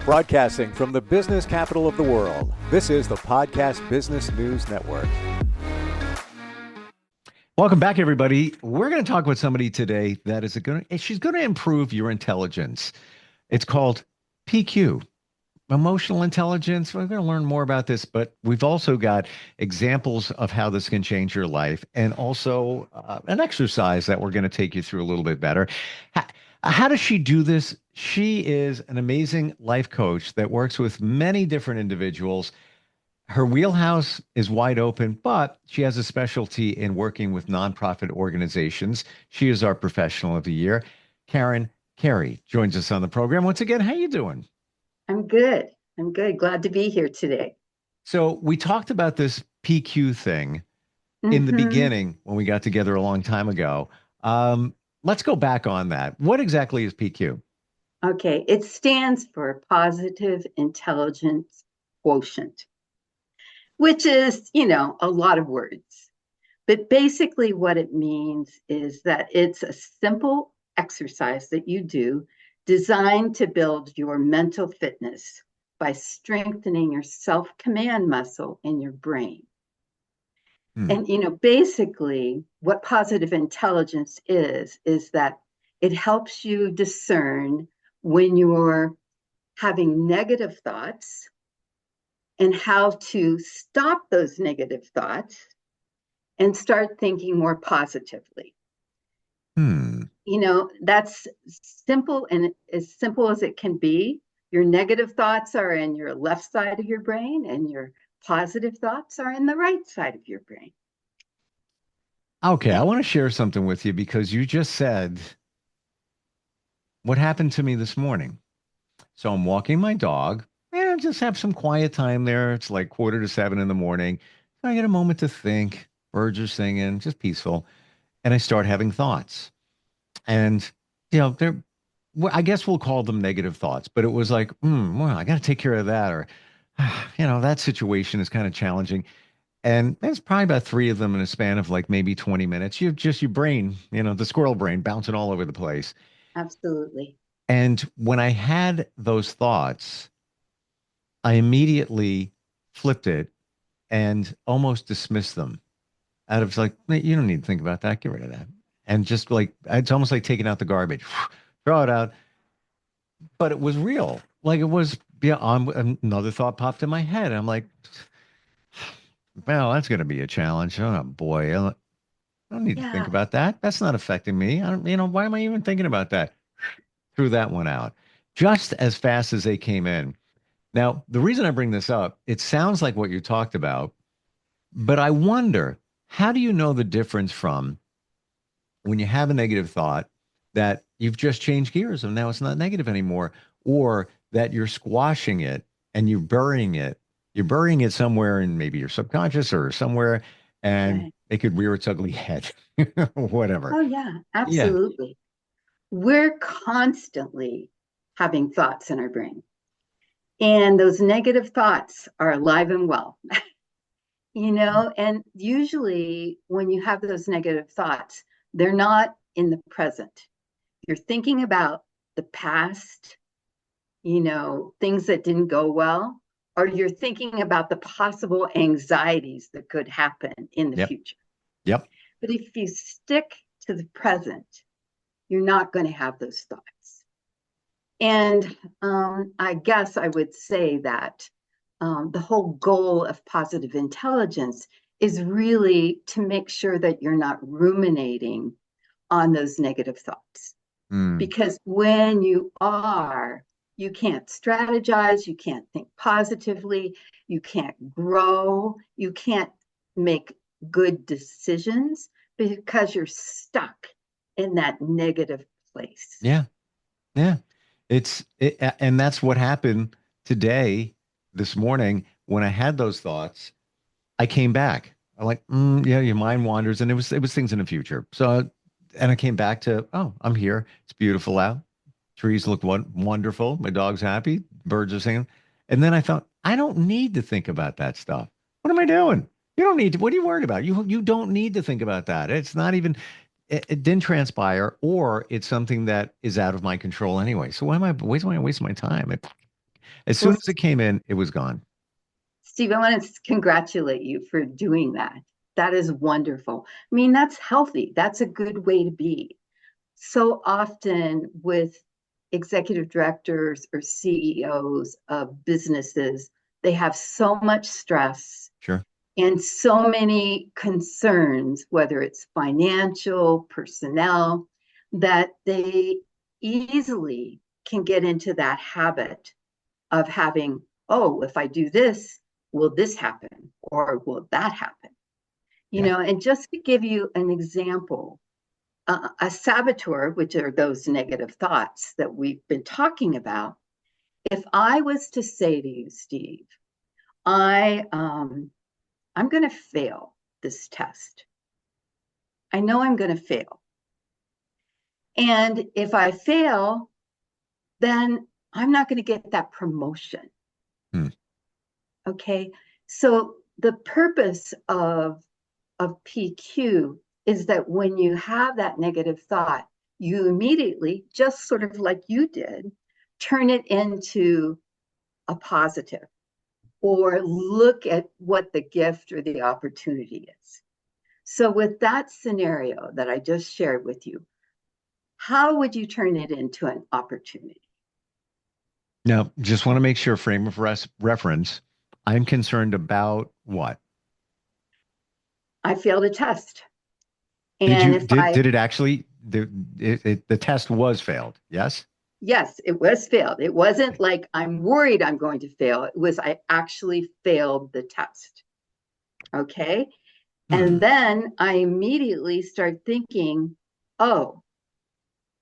Broadcasting from the business capital of the world, this is the Podcast Business News Network. Welcome back, everybody. We're going to talk with somebody today that she's going to improve your intelligence. It's called PQ, emotional intelligence. We're going to learn more about this, but we've also got examples of how this can change your life and also an exercise that we're going to take you through a little bit better. How does she do this? She is an amazing life coach that works with many different individuals. Her wheelhouse is wide open, but she has a specialty in working with nonprofit organizations. She is our professional of the year. Carey joins us on the program. Once again, how you doing? I'm good. I'm good. Glad to be here today. So we talked about this PQ thing in the beginning when we got together a long time ago. Let's go back on that. What exactly is PQ? Okay. It stands for Positive Intelligence Quotient, which is, a lot of words. But basically what it means is that it's a simple exercise that you do designed to build your mental fitness by strengthening your self-command muscle in your brain. And, basically what positive intelligence is that it helps you discern when you're having negative thoughts and how to stop those negative thoughts and start thinking more positively. That's simple, and as simple as it can be. Your negative thoughts are in your left side of your brain, and your positive thoughts are in the right side of your brain. Okay, I want to share something with you because you just said what happened to me this morning. So I'm walking my dog and I just have some quiet time there. It's like 6:45 in the morning. I get a moment to think. Birds are singing, just peaceful. And I start having thoughts. And, I guess we'll call them negative thoughts, but it was like, well, I got to take care of that. Or, that situation is kind of challenging. And there's probably about three of them in a span of like maybe 20 minutes. You have just your brain, the squirrel brain bouncing all over the place. Absolutely. And when I had those thoughts, I immediately flipped it and almost dismissed them out of like, you don't need to think about that. Get rid of that. And just like, it's almost like taking out the garbage, throw it out. But it was real. Like it was, another thought popped in my head. I'm like, well, that's going to be a challenge. Oh boy. I don't need to think about that. That's not affecting me. I don't, why am I even thinking about that? Threw that one out just as fast as they came in. Now, the reason I bring this up, it sounds like what you talked about, but I wonder, how do you know the difference from when you have a negative thought that you've just changed gears and now it's not negative anymore, or that you're squashing it and you're burying it? You're burying it somewhere in maybe your subconscious or somewhere, and it could rear its ugly head, whatever. Oh, yeah, absolutely. Yeah. We're constantly having thoughts in our brain. And those negative thoughts are alive and well, and usually when you have those negative thoughts, they're not in the present. You're thinking about the past, things that didn't go well, or you're thinking about the possible anxieties that could happen in the future. Yep. But if you stick to the present, you're not going to have those thoughts. And I guess I would say that the whole goal of positive intelligence is really to make sure that you're not ruminating on those negative thoughts. Because when you are, you can't strategize, you can't think positively, you can't grow, you can't make good decisions because you're stuck in that negative place. Yeah. Yeah. And that's what happened today, this morning, when I had those thoughts. I came back. I'm like, yeah, your mind wanders, and it was things in the future. So, and I came back to, oh, I'm here. It's beautiful out. Trees look wonderful. My dog's happy. Birds are singing. And then I thought, I don't need to think about that stuff. What am I doing? You don't need to. What are you worried about? You don't need to think about that. It's not even. It didn't transpire, or it's something that is out of my control anyway. So why am I wasting my time? As Well, soon as it came in, it was gone. Steve, I want to congratulate you for doing that. That is wonderful. I mean, that's healthy. That's a good way to be. So often with executive directors or CEOs of businesses, they have so much stress Sure. and so many concerns, whether it's financial, personnel, that they easily can get into that habit of having, oh, if I do this, will this happen? Or will that happen? You Yeah. know, and just to give you an example, a saboteur, which are those negative thoughts that we've been talking about, if I was to say to you, Steve, I I'm going to fail this test. I know I'm going to fail. And if I fail, then I'm not going to get that promotion. Hmm. Okay. So the purpose of PQ is that when you have that negative thought, you immediately, just sort of like you did, turn it into a positive or look at what the gift or the opportunity is. So, with that scenario that I just shared with you, how would you turn it into an opportunity? Now, just want to make sure frame of reference. I'm concerned about what? I failed a test. Did And you if I, did it actually the test was failed? Yes. yes, it was failed. It wasn't like I'm worried I'm going to fail. It was I actually failed the test. Okay. And Hmm. then I immediately start thinking, oh,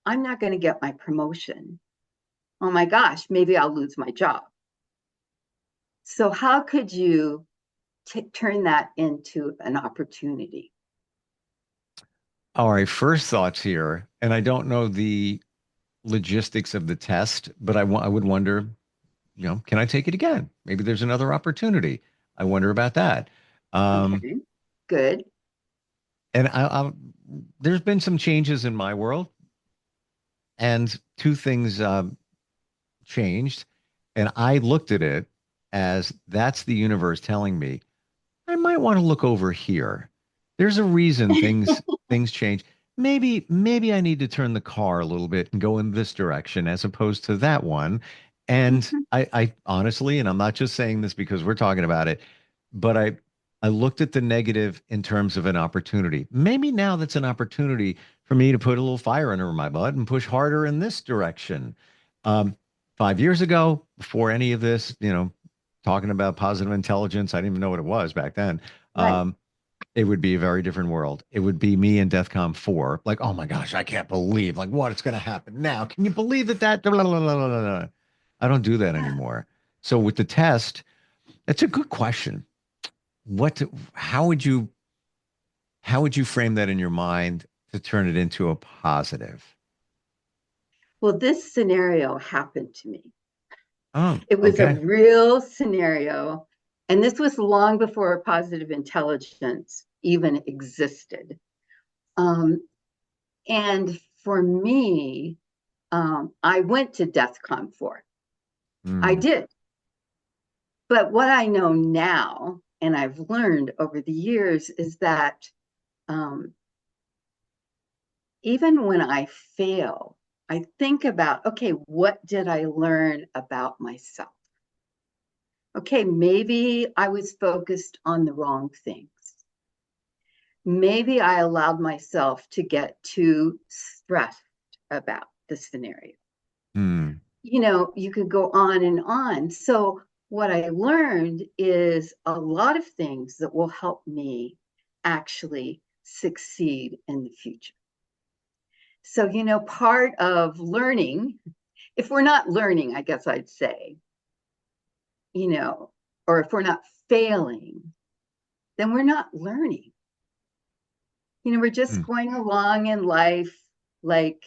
I'm not going to get my promotion. Oh my gosh, maybe I'll lose my job. So, how could you turn that into an opportunity? All right. First thoughts here, and I don't know the logistics of the test, but I would wonder, can I take it again? Maybe there's another opportunity. I wonder about that. Um, Okay, good. and there's been some changes in my world, and two things changed, and I looked at it as that's the universe telling me I might want to look over here. There's a reason things change. Maybe I need to turn the car a little bit and go in this direction as opposed to that one. And I honestly, and I'm not just saying this because we're talking about it, but I looked at the negative in terms of an opportunity. Maybe now that's an opportunity for me to put a little fire under my butt and push harder in this direction. Um, 5 years ago, before any of this, talking about positive intelligence. I didn't even know what it was back then. Right. Um, it would be a very different world. It would be me in DEFCON 4. Like, oh my gosh, I can't believe like what is going to happen now. Can you believe that? Blah, blah, blah, blah, blah, blah. I don't do that Yeah. anymore. So with the test, that's a good question. What, how would you, how would you frame that in your mind to turn it into a positive? Well, this scenario happened to me. Oh, It was a okay. real scenario. And this was long before positive intelligence even existed. Um, and for me, I went to DEF CON 4. I Hmm. did. But what I know now, and I've learned over the years, is that um, even when I fail, I think about, okay, what did I learn about myself? Okay, maybe I was focused on the wrong things. Maybe I allowed myself to get too stressed about the scenario. Hmm. You know, you could go on and on. So, what I learned is a lot of things that will help me actually succeed in the future. So, you know, part of learning, if we're not learning, I guess I'd say, you know, or if we're not failing, then we're not learning. You know, we're just Hmm. going along in life like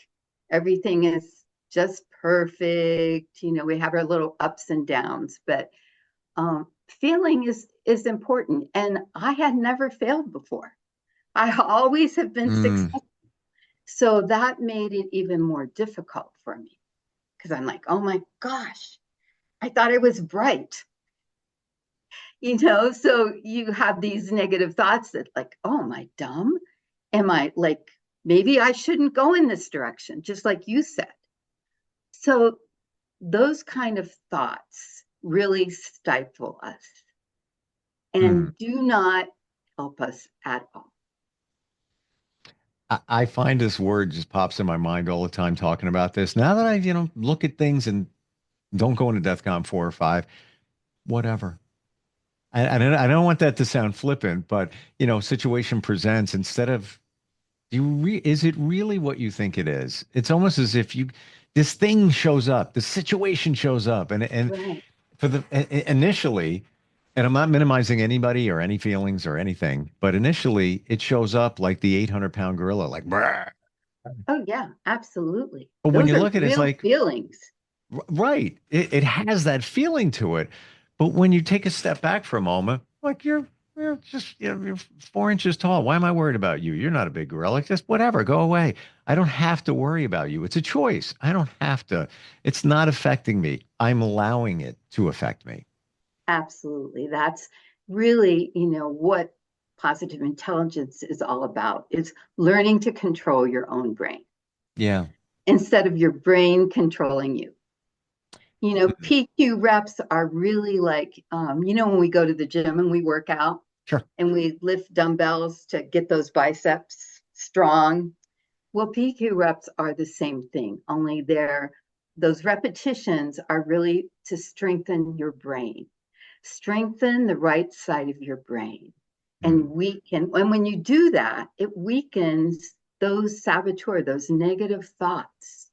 everything is just perfect. You know, we have our little ups and downs, but failing is important. And I had never failed before. I always have been Hmm. successful. So that made it even more difficult for me because I'm like, oh my gosh, I thought I was bright. So you have these negative thoughts that like, oh, am I dumb? Am I like, maybe I shouldn't go in this direction, just like you said. So those kind of thoughts really stifle us and do not help us at all. I find this word just pops in my mind all the time talking about this. Now that I, look at things and don't go into DEFCON 4 or 5, whatever. I don't want that to sound flippant, but situation presents instead of is it really what you think it is? It's almost as if this thing shows up, the situation shows up, and Right. for the initially, and I'm not minimizing anybody or any feelings or anything, but initially it shows up like the 800-pound gorilla, like, "Brr." Oh, yeah, absolutely. But when Those you are look at it, it's real like, feelings. right, it has that feeling to it. But when you take a step back for a moment, like you're just you're 4 inches tall. Why am I worried about you? You're not a big gorilla. Just whatever, go away. I don't have to worry about you. It's a choice. I don't have to. It's not affecting me. I'm allowing it to affect me. Absolutely. That's really, what positive intelligence is all about. It's learning to control your own brain Yeah. instead of your brain controlling you. Mhm. PQ reps are really like, when we go to the gym and we work out Sure. and we lift dumbbells to get those biceps strong. Well, PQ reps are the same thing, only those repetitions are really to strengthen your brain, strengthen the right side of your brain. Mm. And when you do that, it weakens those those negative thoughts.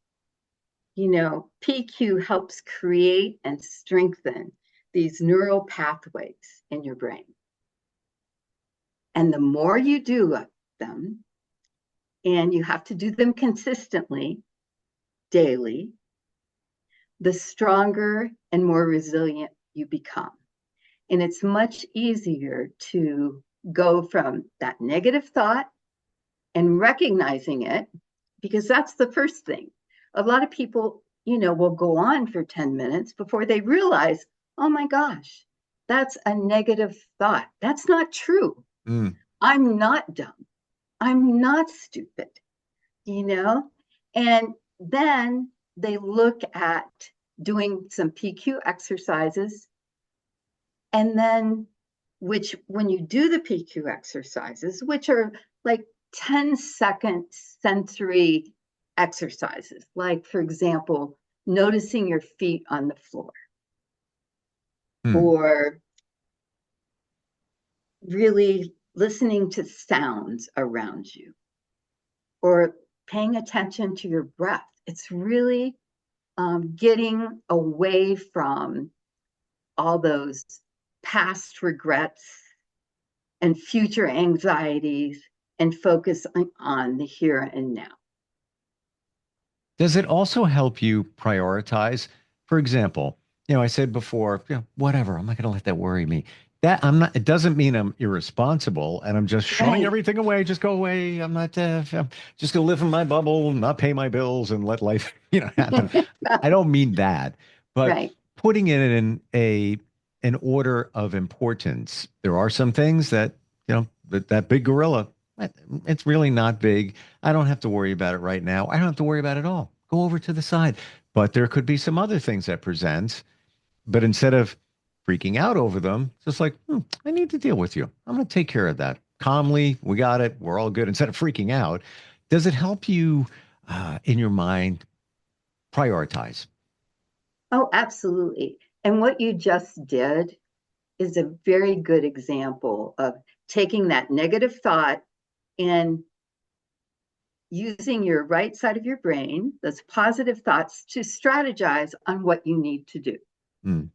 PQ helps create and strengthen these neural pathways in your brain. And the more you do them, and you have to do them consistently, daily, the stronger and more resilient you become. And it's much easier to go from that negative thought and recognizing it, because that's the first thing. A lot of people, will go on for 10 minutes before they realize, oh my gosh, that's a negative thought. That's not true. Mm. I'm not dumb. I'm not stupid, And then they look at doing some PQ exercises. And then, when you do the PQ exercises, which are like 10-second sensory exercises, like, for example, noticing your feet on the floor Mm. or really listening to sounds around you or paying attention to your breath. It's really getting away from all those past regrets and future anxieties and focus on the here and now. Does it also help you prioritize? For example, I said before, whatever, I'm not going to let that worry me. That I'm not, it doesn't mean I'm irresponsible and I'm just shunning Right, everything away. Just go away. I'm not, I'm just going to live in my bubble, not pay my bills and let life, happen. I don't mean that, but right. putting it in an order of importance. There are some things that, that big gorilla, it's really not big. I don't have to worry about it right now. I don't have to worry about it at all. Go over to the side. But there could be some other things that present. But instead of freaking out over them, it's just like, I need to deal with you. I'm going to take care of that calmly. We got it. We're all good. Instead of freaking out, does it help you in your mind prioritize? Oh, absolutely. And what you just did is a very good example of taking that negative thought and using your right side of your brain, those positive thoughts, to strategize on what you need to do. Mm.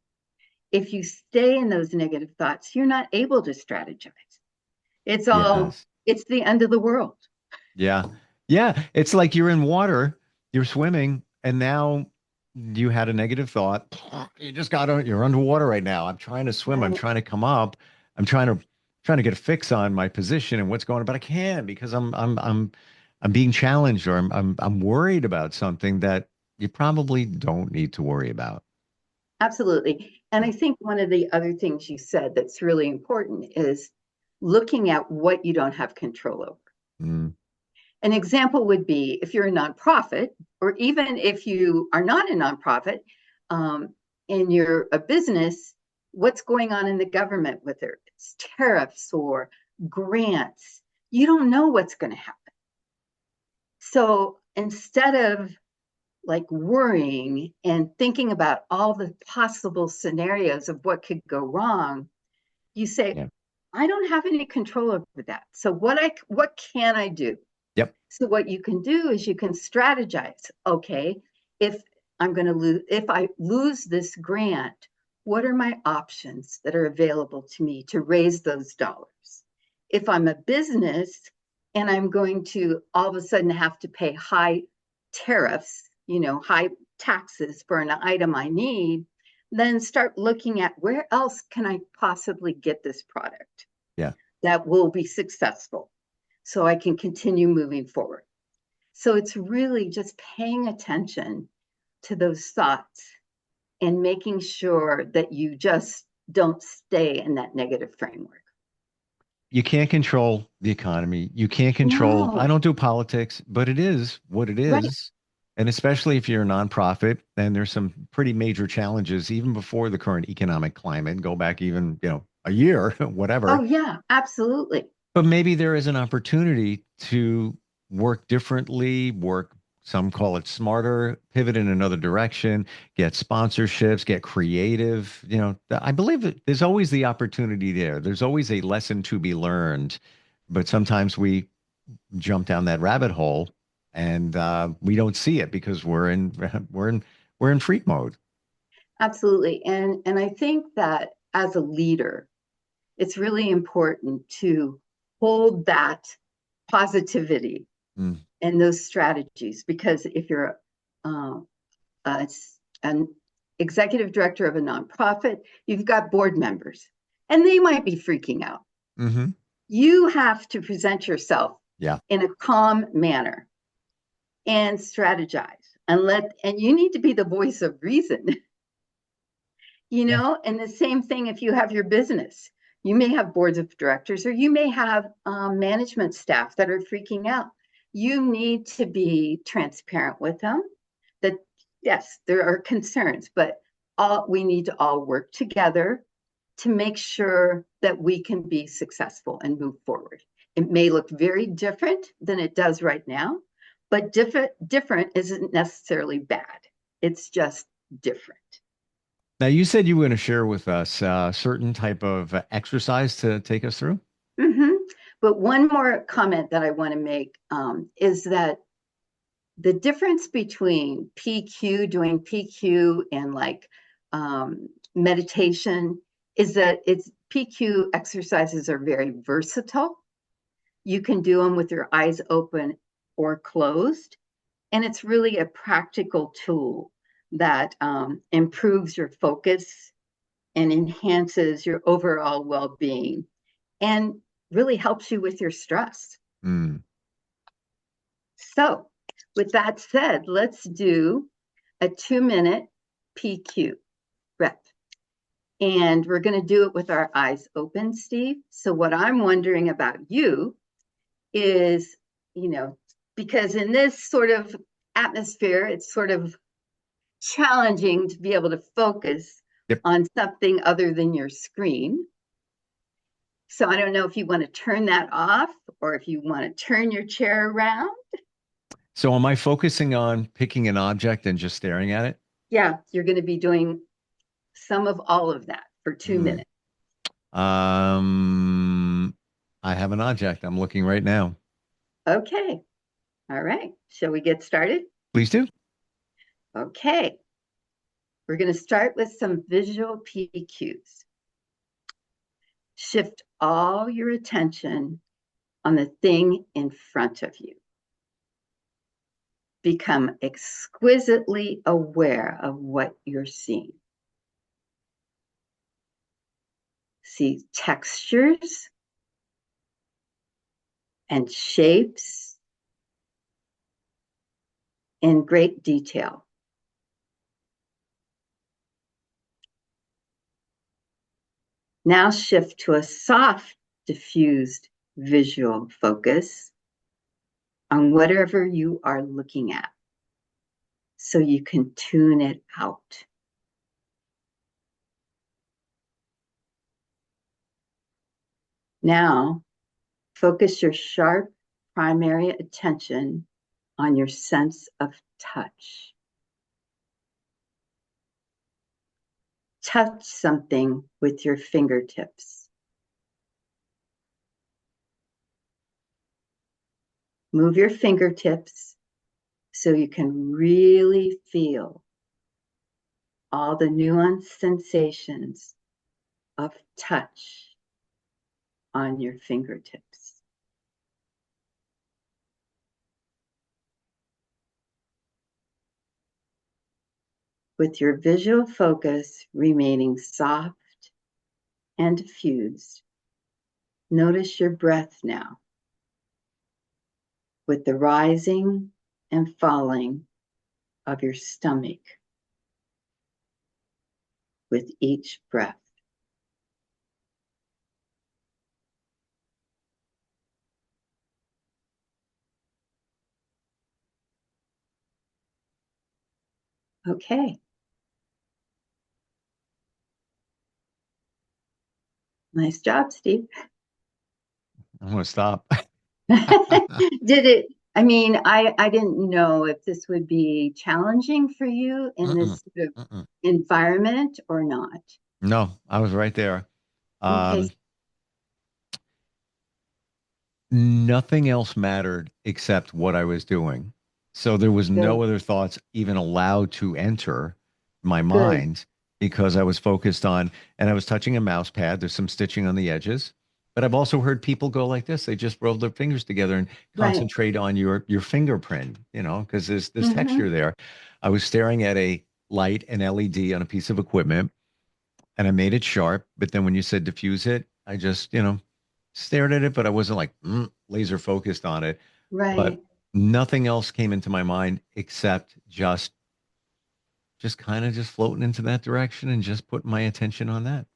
If you stay in those negative thoughts, you're not able to strategize. Yes. It's the end of the world. Yeah. Yeah. It's like you're in water, you're swimming, and now you had a negative thought. You're underwater right now. I'm trying to swim. I'm Right. trying to come up. I'm trying to get a fix on my position and what's going on, but I can't because I'm being challenged or I'm worried about something that you probably don't need to worry about. Absolutely. And I think one of the other things you said that's really important is looking at what you don't have control over. Mm. An example would be if you're a nonprofit, or even if you are not a nonprofit, um, and you're a business, what's going on in the government, whether it's tariffs or grants, you don't know what's going to happen. So instead of like worrying and thinking about all the possible scenarios of what could go wrong, you say, Yeah. I don't have any control over that. So what can I do? Yep. So what you can do is you can strategize. Okay, if if I lose this grant, what are my options that are available to me to raise those dollars? If I'm a business and I'm going to all of a sudden have to pay high tariffs, high taxes for an item I need, then start looking at where else can I possibly get this product Yeah. that will be successful so I can continue moving forward. So it's really just paying attention to those thoughts and making sure that you just don't stay in that negative framework. You can't control the economy. You can't control, I No, don't do politics, but it is what it right. is. And especially if you're a nonprofit, and there's some pretty major challenges even before the current economic climate, go back even, a year, Oh, whatever. yeah, absolutely. But maybe there is an opportunity to work differently, some call it smarter, pivot in another direction, get sponsorships, get creative. I believe that there's always the opportunity there. There's always a lesson to be learned, but sometimes we jump down that rabbit hole and we don't see it because we're in freak mode. Absolutely. And I think that as a leader, it's really important to hold that positivity Mm, and those strategies, because if you're uh, an executive director of a nonprofit, you've got board members, and they might be freaking out. hmm You have to present yourself Yeah. in a calm manner and strategize and you need to be the voice of reason. Yeah. And the same thing if you have your business. You may have boards of directors, or you may have management staff that are freaking out. You need to be transparent with them that, yes, there are concerns, but we need to all work together to make sure that we can be successful and move forward. It may look very different than it does right now, but different isn't necessarily bad. It's just different. Now, you said you were going to share with us a certain type of exercise to take us through. Mm-hmm. But one more comment that I want to make is that the difference between doing PQ, and like meditation is that it's PQ exercises are very versatile. You can do them with your eyes open or closed. And it's really a practical tool that improves your focus and enhances your overall well being and really helps you with your stress. Mm. So, with that said, let's do a 2-minute PQ rep. And we're going to do it with our eyes open, Steve. So, what I'm wondering about you is, because in this sort of atmosphere, it's sort of challenging to be able to focus Yep. on something other than your screen. So, I don't know if you want to turn that off or if you want to turn your chair around. So am I focusing on picking an object and just staring at it? Yeah, you're going to be doing some of all of that for 2 minutes. Hmm. Um, I have an object. I'm looking right now. Okay. All right. Shall we get started? Please do. Okay. We're going to start with some visual PQs. Shift all your attention on the thing in front of you. Become exquisitely aware of what you're seeing. See textures and shapes in great detail. Now shift to a soft, diffused visual focus on whatever you are looking at so you can tune it out. Now, focus your sharp primary attention on your sense of touch. Touch something with your fingertips. Move your fingertips so you can really feel all the nuanced sensations of touch on your fingertips. With your visual focus remaining soft and diffused, notice your breath now, with the rising and falling of your stomach with each breath. Okay. Nice job, Steve. I'm going to stop. Did it, I mean, I didn't know if this would be challenging for you in Mm-mm, this sort of mm-mm. environment or not. No, I was right there. Okay, Nothing else mattered except what I was doing. So there was no good, other thoughts even allowed to enter my good, mind because I was focused on, and I was touching a mouse pad. There's some stitching on the edges. But I've also heard people go like this. They just roll their fingers together and right. concentrate on your fingerprint, because there's Mm-hmm. texture there. I was staring at a light, an LED on a piece of equipment, and I made it sharp. But then when you said diffuse it, I just, stared at it, but I wasn't like laser focused on it. But Right. nothing else came into my mind except just kind of just floating into that direction and just putting my attention on that.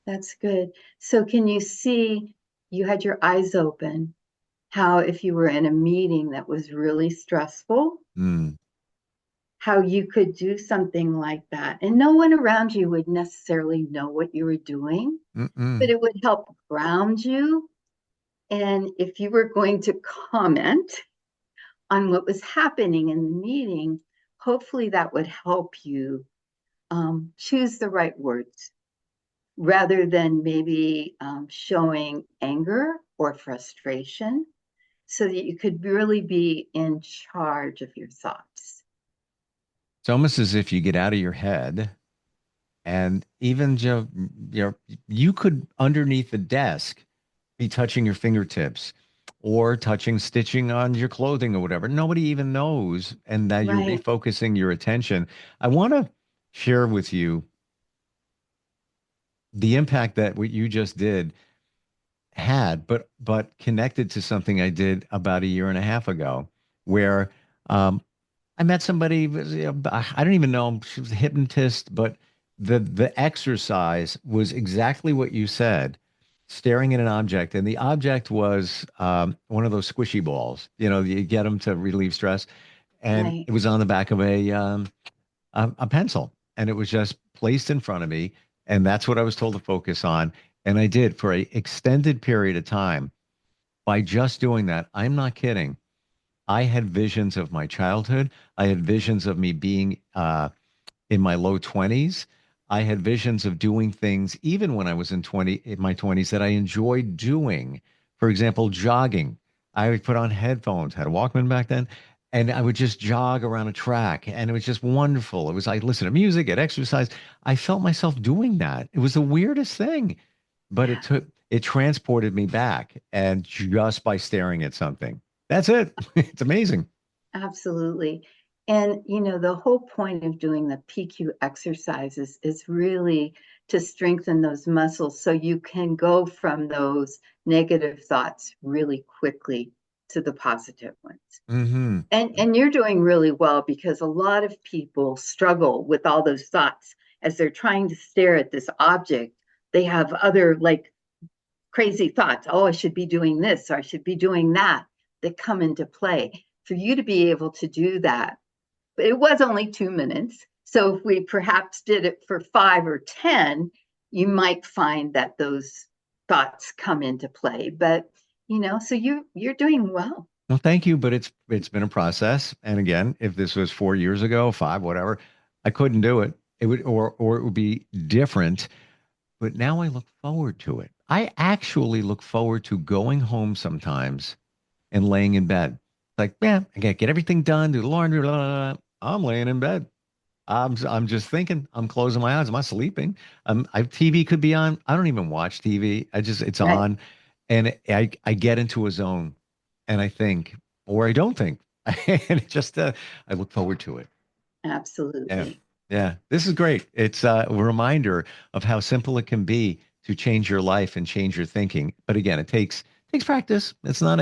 That's good. So can you see you had your eyes open, how if you were in a meeting that was really stressful, Mm, how you could do something like that and no one around you would necessarily know what you were doing, but mm-mm. it would help ground you. And if you were going to comment on what was happening in the meeting, hopefully that would help you choose the right words rather than maybe showing anger or frustration so that you could really be in charge of your thoughts. It's almost as if you get out of your head and even you could underneath the desk be touching your fingertips or touching stitching on your clothing or whatever. Nobody even knows, and that you're Right. refocusing your attention. I want to share with you the impact that what you just did had, but connected to something I did about a year and a half ago, where I met somebody. I don't even know. She was a hypnotist, but the exercise was exactly what you said. Staring at an object, and the object was one of those squishy balls. You get them to relieve stress, and Right. it was on the back of a pencil, and it was just placed in front of me, and that's what I was told to focus on, and I did for a extended period of time. By just doing that, I'm not kidding. I had visions of my childhood. I had visions of me being in my low 20s. I had visions of doing things even when I was in my 20s that I enjoyed doing. For example, jogging. I would put on headphones, had a Walkman back then, and I would just jog around a track, and it was just wonderful. It was I listen to music, get exercise. I felt myself doing that. It was the weirdest thing, but it transported me back, and just by staring at something. That's it. It's amazing. Absolutely. And, the whole point of doing the PQ exercises is really to strengthen those muscles so you can go from those negative thoughts really quickly to the positive ones. Hmm. And you're doing really well because a lot of people struggle with all those thoughts as they're trying to stare at this object, they have other like crazy thoughts. Oh, I should be doing this, or I should be doing that come into play. For you to be able to do that, but it was only 2 minutes. So if we perhaps did it for 5 or 10, you might find that those thoughts come into play. But so you're doing well. Well, thank you, but it's been a process. And again, if this was 4 years ago, five, whatever, I couldn't do it. It would or it would be different. But now I look forward to it. I actually look forward to going home sometimes and laying in bed. Like, yeah, I gotta get everything done, do the laundry, blah, blah, blah. I'm laying in bed. I'm just thinking. I'm closing my eyes. I'm not sleeping. TV could be on. I don't even watch TV. It's Right. on, and I get into a zone, and I think, or I don't think, and I look forward to it. Yeah, Absolutely. yeah. This is great. It's a reminder of how simple it can be to change your life and change your thinking. But again, it takes practice. It's not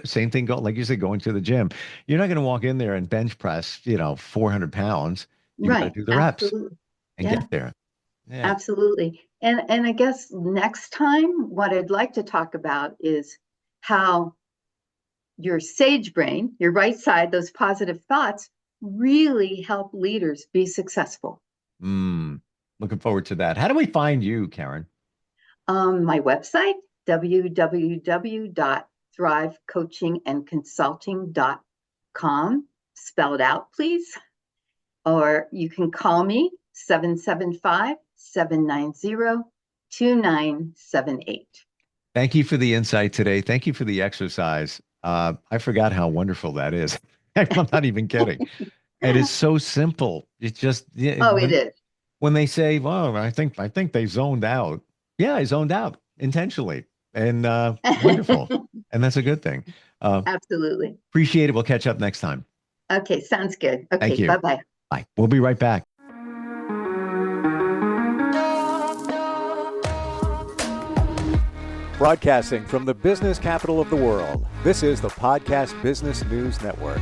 same thing. Like you said, going to the gym. You're not going to walk in there and bench press, 400 pounds. You got to Right. do the reps Absolutely. and Yeah, get there. Yeah. absolutely. And I guess next time, what I'd like to talk about is how your sage brain, your right side, those positive thoughts really help leaders be successful. Looking forward to that. How do we find you, Karen? My website, www.thrivecoachingandconsulting.com. Spell it out, please. Or you can call me 775-790-2978. Thank you for the insight today. Thank you for the exercise. I forgot how wonderful that is. I'm not even kidding. And it's so simple. It's just Oh, it is. when they say, "Well, I think they zoned out." Yeah, I zoned out intentionally, and wonderful, and that's a good thing. Absolutely. Appreciate it. We'll catch up next time. Okay, sounds good. Thank Okay, you. bye-bye. Bye. We'll be right back. Broadcasting from the business capital of the world, this is the Podcast Business News Network.